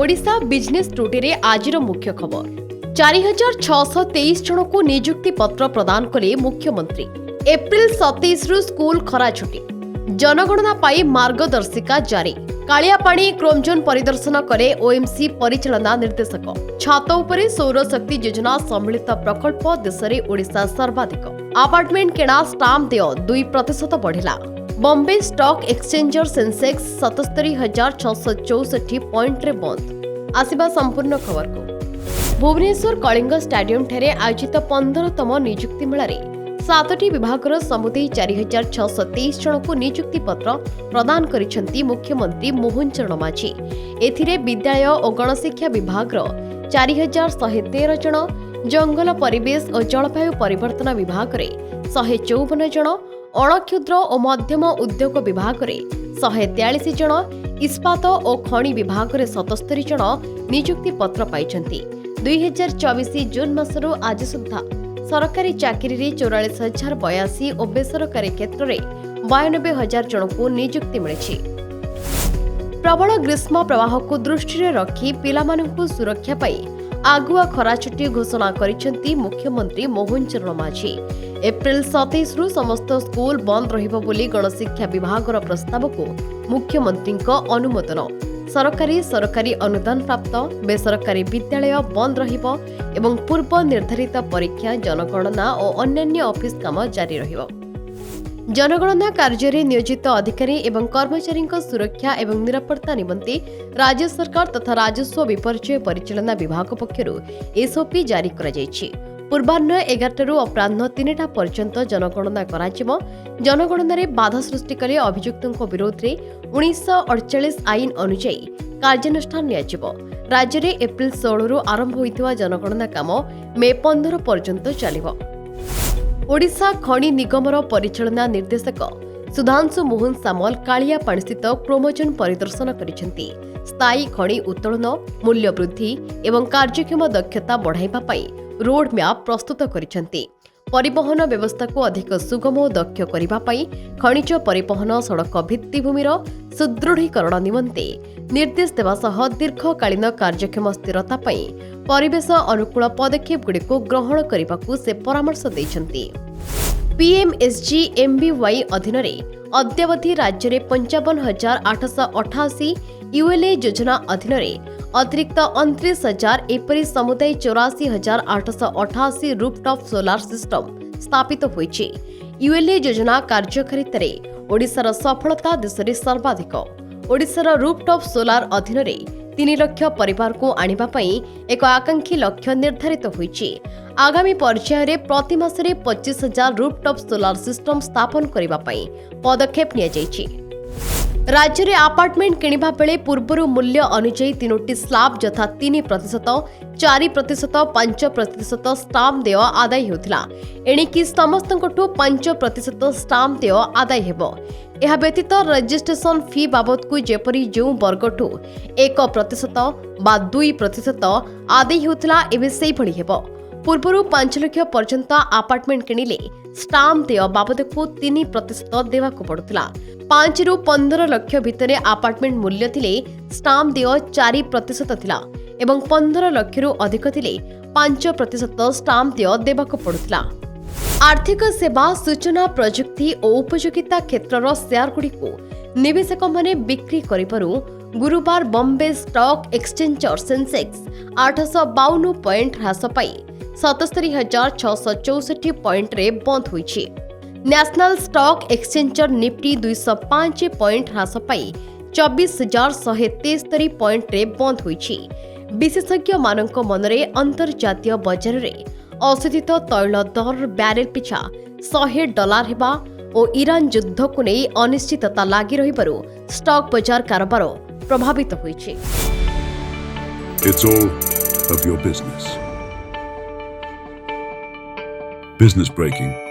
Odisha business today आज मुख्य खबर 4623 जन को नियुक्ति पत्र प्रदान कले मुख्यमंत्री। एप्रिल 27 रु स्कूल खरा छुट्टी। जनगणना पाई मार्गदर्शिका जारी। कालियापाणी क्रोमजोन परिदर्शन करे ओएमसी परिचालना निर्देशक। छात उपरे सौर शक्ति योजना सम्मिलित प्रकल्प देश में ओडिशा सर्वाधिक। अपार्टमेंट किणा स्टाम्प देय 2% बढ़िला। बॉम्बे स्टॉक एक्सचेंजर सेंसेक्स 77,664 पॉइंट रे बंद। आसिबा संपूर्ण खबर को भुवनेश्वर कलिंग स्टेडियम ठारे आयोजित 15तम नियुक्ति मेलारे 7टी विभागर समुदाय 4623 जन को नियुक्ति पत्र प्रदान करिसेंती मुख्यमंत्री मोहन चरण माझी। एथिरे विद्यालय और गणशिक्षा विभाग 4113 जन, जंगल परिवेश और जलवायु परिवर्तन विभाग 154 जन, अणक्षुद्र और मध्यम उद्योग विभाग 143 जन, इस्पात और खनि विभाग 77 जन नियुक्ति पत्र पाइछंती। 2024 जून मासरू आज सुद्धा सरकारी चाकरी 44,082 और बेसरकारी क्षेत्र में 92,000 जन को नियुक्ति मिली। प्रबल ग्रीष्म प्रवाह को दृष्टि रखी पिलामानंकु सुरक्षा पाई आगुआ खरा छुट्टी घोषणा करिसेंती मुख्यमंत्री मोहन चरण माझी। एप्रिल 27 रु समस्त स्कूल बंद रहिबो बोली गणशिक्षा विभागर प्रस्ताव को मुख्यमंत्री अनुमोदन। सरकारी अनुदान प्राप्त बेसरकारी विद्यालय बंद रहिबो एवं पूर्व निर्धारित परीक्षा जनगणना और अन्यान्य ऑफिस काम जारी रहिबो। जनगणना कार्य नियोजित अधिकारी एवं कर्मचारी सुरक्षा एवं निरापत्ता निमंते राज्य सरकार तथा राजस्व विपर्यय परिचालना विभाग पक्षरु एसओपी जारी करा जायछि। पूर्वाह्न 11 अपराह्न 3टा पर्यंत जनगणना कराजिबो। जनगणना रे बाधा सृष्टि कले अभियुक्तों विरोध रे 1948 आईन अनुसार कार्यानुष्ठान नियाजिबो। राज्य रे एप्रिल 16 रु आरंभ होइतवा जनगणना काम मे 15 पर्यंत चलिबो। ओडिशा खनि निगमर परिचालना निर्देशक सुधांशु मोहन सामल कालियापाणी स्थित क्रोमोजोन परिदर्शन करिसेंती। स्थायी खनि उत्तोलन, मूल्य वृद्धि एवं कार्यक्षम दक्षता बढ़ाइबा पई रोड मैप प्रस्तुत करिसेंती। परिवहन व्यवस्था को अधिक सुगम और दक्ष करबा पई खनिज परिवहन सड़क भित्तिभूमिर सुदृढ़ीकरण निमंते निर्देश देवा सह दीर्घकालीन कार्यक्षम स्थिरता पई परिवेश अनुकूल पदक्षेप गुड़िक ग्रहण करने से परामर्श देइछंती। पीएमएसजीएमबीवाई अधीन अद्यावधि राज्य में 55,888, यूएलए योजना अधीन अतिरिक्त 29,000 एपरी समुदाय 84,888 रूफटॉप सोलार सिस्टम स्थापित होइछि। यूएलए योजना कार्यकारितारे ओडिशार सफलता देश में सर्वाधिक। ओडिशार रूफटॉप सोलार अधीन 3 लाख परिवार को आनिबा पई एक आकांक्षी लक्ष्य निर्धारित होइछि। आगामी पर्याय रे प्रति मासरे 25,000 रूफटॉप सोलार सिस्टम स्थापन करबा पई पदक्षेप निया जायछि। राज्य में अपार्टमेंट किणवा बेले पूर्व मूल्य अनुଯାयी 3टी स्लाब यथा 3%, 4%, 5% स्टाम्प देय आदाय होता। एणिकी समस्त 5% स्टाम्प देय आदाय हेबो। यह व्यतीत रजिस्ट्रेशन फी बाबद को जेपरी जो वर्गठू 1% बा 2% आदाय होता एवं से भली हेबो। पूर्व 5 लाख पर्यंत अपार्टमेंट किणिले स्टाम्प देय बाबद को 3% देवाक पड़ुला। 5 रु 15 लाख भितर अपार्टमेंट मूल्य थिले स्टाम्प देय 4% थिला एवं 15 लाख रु अधिक थिले 5% स्टाम्प देय देवाक पड़ुला। आर्थिक सेवा, सूचना प्रजुक्ति और उपयोगिता क्षेत्रर शेयर गुड़िको निवेशक माने बिक्री करिबारु गुरुवार बॉम्बे स्टॉक एक्सचेंजर सेंसेक्स 852 पॉइंट ह्रास पाई 77,664 पॉइंट रे बंद होइछि। नेशनल स्टॉक एक्सचेंजर निफ्टी 205 पॉइंट ह्रास पाई 24,173 पॉइंट रे बंद होइछि। विशेषज्ञ मानक मनरे अंतर्जातीय बाजार रे अशोधित तैल दर बैरेल पिछा $100 हेबा और ईरान युद्ध को नहीं अनिश्चितता लागी रहिबारु स्टॉक बाजार कारोबार प्रभावित होइछि। It's all of your business. Business breaking.